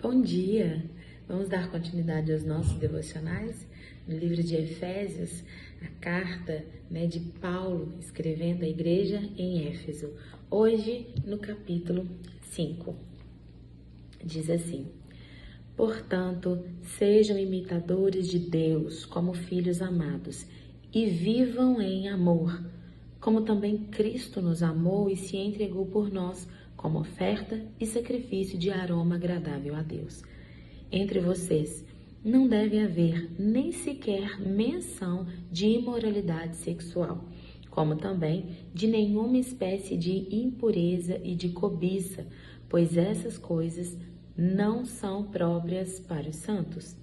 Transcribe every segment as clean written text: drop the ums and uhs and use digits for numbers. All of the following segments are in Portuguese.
Bom dia! Vamos dar continuidade aos nossos devocionais no livro de Efésios, a carta de Paulo escrevendo à igreja em Éfeso. Hoje, no capítulo 5, diz assim: Portanto, sejam imitadores de Deus como filhos amados e vivam em amor, como também Cristo nos amou e se entregou por nós, como oferta e sacrifício de aroma agradável a Deus. Entre vocês não deve haver nem sequer menção de imoralidade sexual, como também de nenhuma espécie de impureza e de cobiça, pois essas coisas não são próprias para os santos.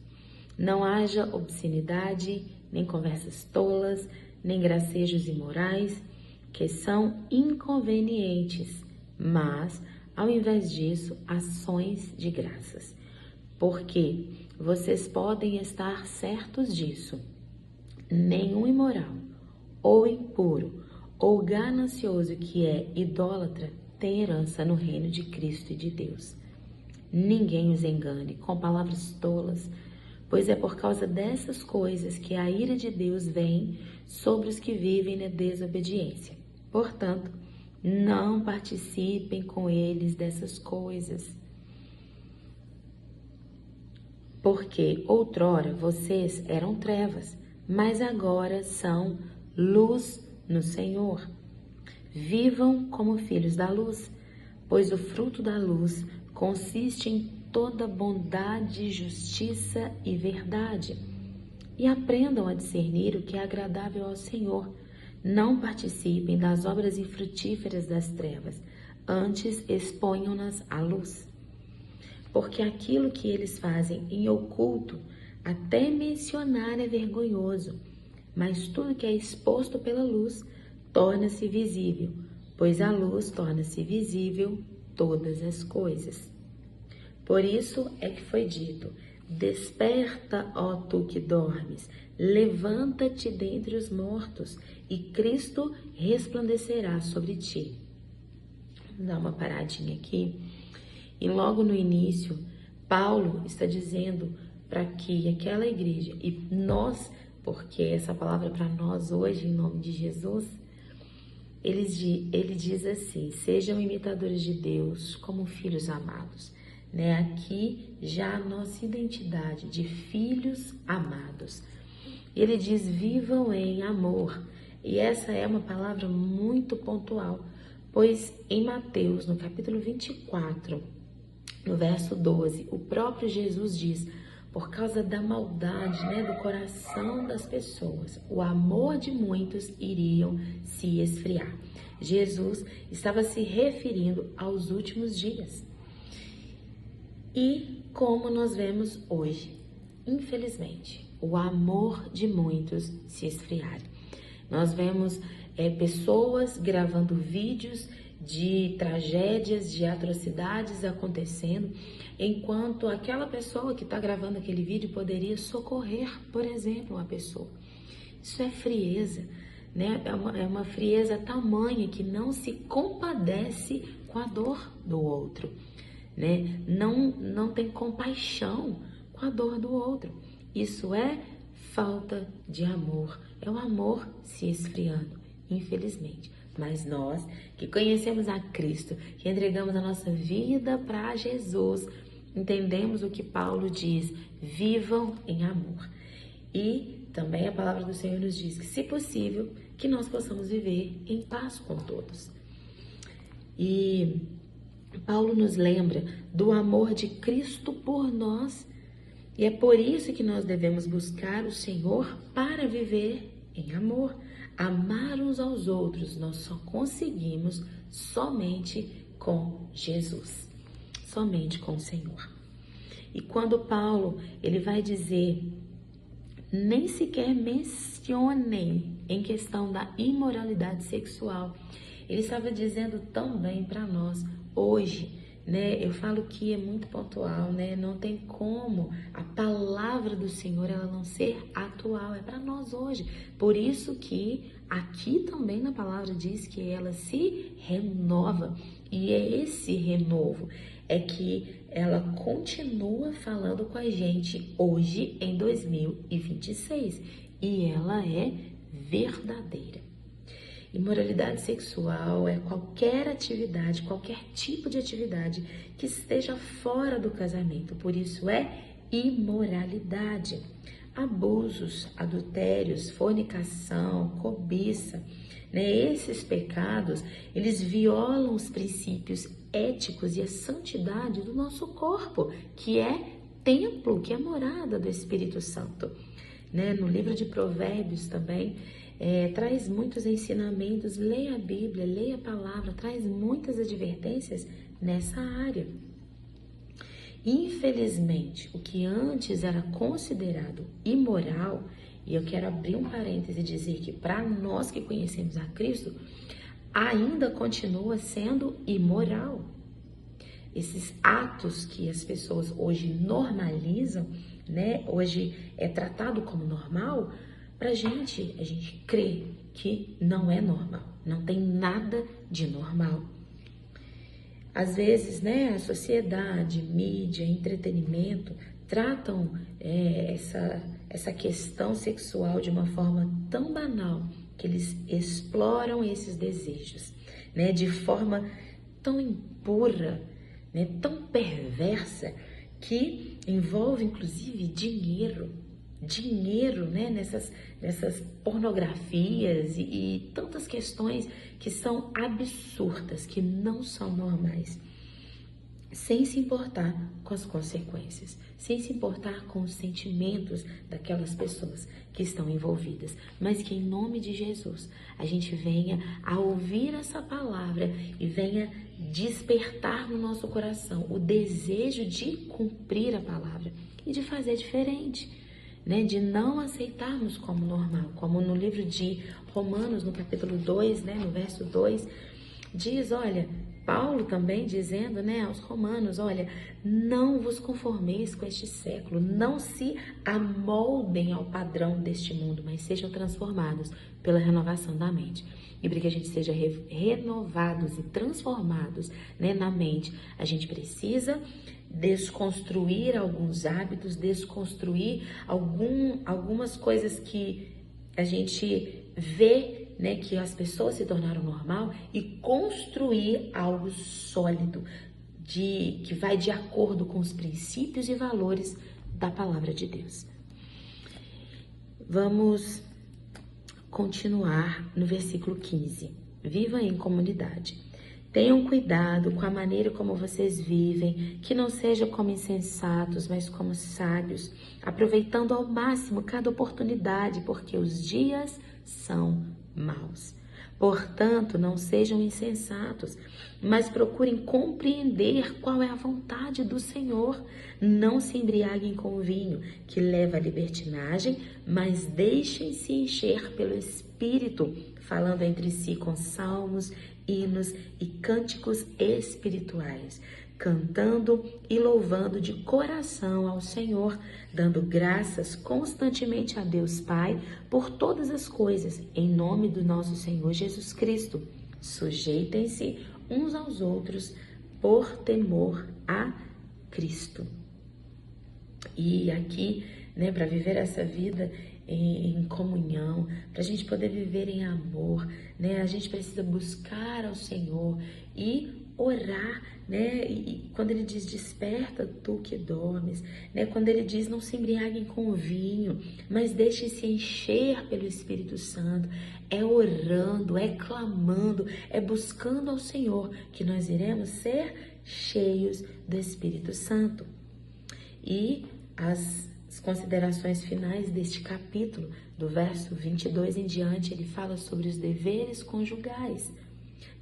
Não haja obscenidade, nem conversas tolas, nem gracejos imorais, que são inconvenientes, mas, ao invés disso, ações de graças. Porque vocês podem estar certos disso. Nenhum imoral, ou impuro, ou ganancioso que é idólatra, tem herança no reino de Cristo e de Deus. Ninguém os engane com palavras tolas, pois é por causa dessas coisas que a ira de Deus vem sobre os que vivem na desobediência. Portanto, não participem com eles dessas coisas. Porque outrora vocês eram trevas, mas agora são luz no Senhor. Vivam como filhos da luz, pois o fruto da luz consiste em toda bondade, justiça e verdade. E aprendam a discernir o que é agradável ao Senhor. Não participem das obras infrutíferas das trevas, antes exponham-nas à luz. Porque aquilo que eles fazem em oculto, até mencionar é vergonhoso, mas tudo que é exposto pela luz torna-se visível, pois a luz torna-se visível todas as coisas. Por isso é que foi dito: desperta, ó tu que dormes, levanta-te dentre os mortos, e Cristo resplandecerá sobre ti. Vou dar uma paradinha aqui. E logo no início, Paulo está dizendo para que aquela igreja, e nós, porque essa palavra é para nós hoje, em nome de Jesus, ele diz assim: sejam imitadores de Deus como filhos amados. Aqui já a nossa identidade de filhos amados. Ele diz: vivam em amor. E essa é uma palavra muito pontual, pois em Mateus, no capítulo 24, no verso 12, o próprio Jesus diz: por causa da maldade do coração das pessoas, o amor de muitos iriam se esfriar. Jesus estava se referindo aos últimos dias. E como nós vemos hoje, infelizmente, o amor de muitos se esfriar. Nós vemos pessoas gravando vídeos de tragédias, de atrocidades acontecendo, enquanto aquela pessoa que está gravando aquele vídeo poderia socorrer, por exemplo, uma pessoa. Isso é frieza, É uma frieza tamanha que não se compadece com a dor do outro, Não tem compaixão com a dor do outro. Isso é falta de amor, é o amor se esfriando, infelizmente. Mas nós que conhecemos a Cristo, que entregamos a nossa vida para Jesus, entendemos o que Paulo diz: vivam em amor. E também a palavra do Senhor nos diz que, se possível, que nós possamos viver em paz com todos. E Paulo nos lembra do amor de Cristo por nós, e é por isso que nós devemos buscar o Senhor para viver em amor. Amar uns aos outros nós só conseguimos somente com Jesus, somente com o Senhor. E quando Paulo ele vai dizer: nem sequer mencionem em questão da imoralidade sexual, ele estava dizendo também para nós hoje, eu falo que é muito pontual, não tem como a palavra do Senhor ela não ser atual, é para nós hoje. Por isso que aqui também na palavra diz que ela se renova, e é esse renovo é que ela continua falando com a gente hoje em 2026 e ela é verdadeira. Imoralidade sexual é qualquer atividade, qualquer tipo de atividade que esteja fora do casamento, por isso é imoralidade. Abusos, adultérios, fornicação, cobiça, esses pecados, eles violam os princípios éticos e a santidade do nosso corpo, que é templo, que é morada do Espírito Santo. No livro de Provérbios também, traz muitos ensinamentos, leia a Bíblia, leia a palavra, traz muitas advertências nessa área. Infelizmente, o que antes era considerado imoral, e eu quero abrir um parêntese e dizer que para nós que conhecemos a Cristo, ainda continua sendo imoral. Esses atos que as pessoas hoje normalizam, hoje é tratado como normal, a gente crê que não é normal, não tem nada de normal. Às vezes, a sociedade, mídia, entretenimento tratam essa questão sexual de uma forma tão banal que eles exploram esses desejos, de forma tão impura, tão perversa, que envolve inclusive dinheiro, nessas pornografias e tantas questões que são absurdas, que não são normais, sem se importar com as consequências, sem se importar com os sentimentos daquelas pessoas que estão envolvidas, mas que em nome de Jesus a gente venha a ouvir essa palavra e venha despertar no nosso coração o desejo de cumprir a palavra e de fazer diferente, de não aceitarmos como normal, como no livro de Romanos, no capítulo 2, no verso 2, diz, olha, Paulo também dizendo, aos romanos, olha, não vos conformeis com este século, não se amoldem ao padrão deste mundo, mas sejam transformados pela renovação da mente. E para que a gente seja renovados e transformados, na mente, a gente precisa desconstruir alguns hábitos, desconstruir algumas coisas que a gente vê, que as pessoas se tornaram normal e construir algo sólido, que vai de acordo com os princípios e valores da palavra de Deus. Vamos continuar no versículo 15. Viva em comunidade. Tenham cuidado com a maneira como vocês vivem, que não seja como insensatos, mas como sábios, aproveitando ao máximo cada oportunidade, porque os dias são maus. Portanto, não sejam insensatos, mas procurem compreender qual é a vontade do Senhor. Não se embriaguem com vinho, que leva à libertinagem, mas deixem-se encher pelo Espírito, falando entre si com salmos, hinos e cânticos espirituais, cantando e louvando de coração ao Senhor, dando graças constantemente a Deus Pai por todas as coisas, em nome do nosso Senhor Jesus Cristo. Sujeitem-se uns aos outros por temor a Cristo. E aqui, para viver essa vida em comunhão, para a gente poder viver em amor, a gente precisa buscar ao Senhor e orar, e quando ele diz desperta tu que dormes, quando ele diz não se embriaguem com vinho, mas deixem-se encher pelo Espírito Santo, é orando, é clamando, é buscando ao Senhor que nós iremos ser cheios do Espírito Santo. E as considerações finais deste capítulo, do verso 22 em diante, ele fala sobre os deveres conjugais.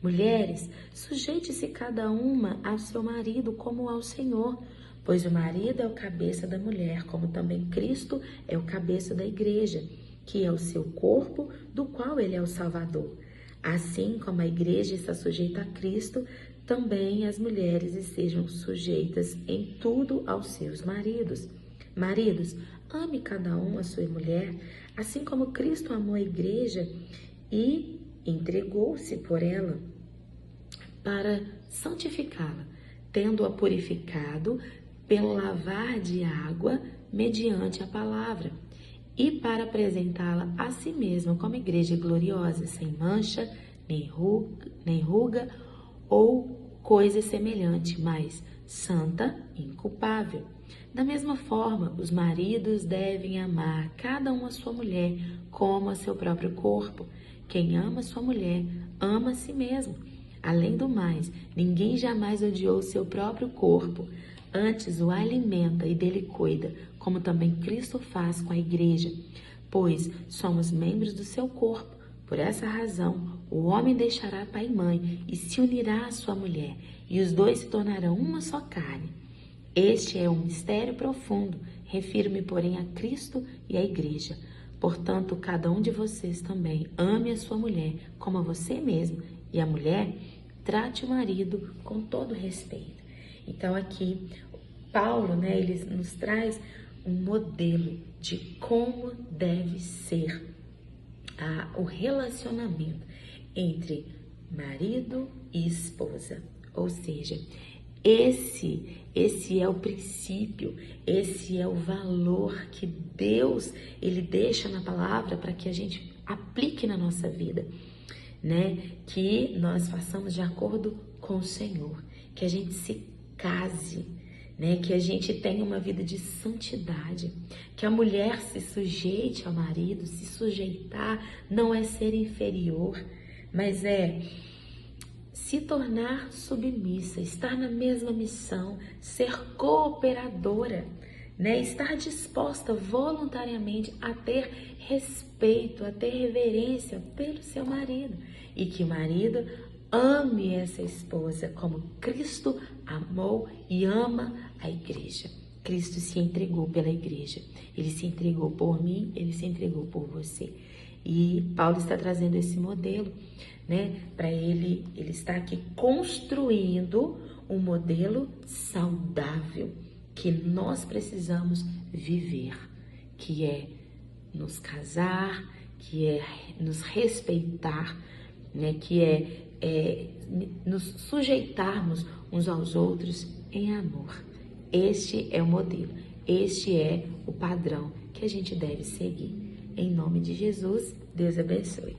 Mulheres, sujeite-se cada uma ao seu marido como ao Senhor, pois o marido é o cabeça da mulher, como também Cristo é o cabeça da igreja, que é o seu corpo, do qual ele é o Salvador. Assim como a igreja está sujeita a Cristo, também as mulheres estejam sujeitas em tudo aos seus maridos. Maridos, ame cada um a sua mulher, assim como Cristo amou a igreja e entregou-se por ela para santificá-la, tendo-a purificado pelo lavar de água mediante a palavra, e para apresentá-la a si mesma como igreja gloriosa, sem mancha, nem ruga ou coisa semelhante, mas santa e inculpável. Da mesma forma, os maridos devem amar cada um a sua mulher como a seu próprio corpo. Quem ama sua mulher, ama a si mesmo. Além do mais, ninguém jamais odiou seu próprio corpo. Antes o alimenta e dele cuida, como também Cristo faz com a igreja, pois somos membros do seu corpo. Por essa razão, o homem deixará pai e mãe e se unirá à sua mulher, e os dois se tornarão uma só carne. Este é um mistério profundo, refiro-me, porém, a Cristo e à igreja. Portanto, cada um de vocês também ame a sua mulher como a você mesmo, e a mulher trate o marido com todo respeito. Então aqui, Paulo, ele nos traz um modelo de como deve ser o relacionamento entre marido e esposa. Ou seja, esse é o princípio, esse é o valor que Deus ele deixa na palavra para que a gente aplique na nossa vida, Que nós façamos de acordo com o Senhor, que a gente se case, que a gente tenha uma vida de santidade, que a mulher se sujeite ao marido. Se sujeitar não é ser inferior, mas é se tornar submissa, estar na mesma missão, ser cooperadora, estar disposta voluntariamente a ter respeito, a ter reverência pelo seu marido, e que o marido ame essa esposa como Cristo amou e ama a igreja. Cristo se entregou pela igreja, ele se entregou por mim, ele se entregou por você. E Paulo está trazendo esse modelo, para ele está aqui construindo um modelo saudável que nós precisamos viver, que é nos casar, que é nos respeitar, que é nos sujeitarmos uns aos outros em amor. Este é o modelo, este é o padrão que a gente deve seguir. Em nome de Jesus, Deus abençoe.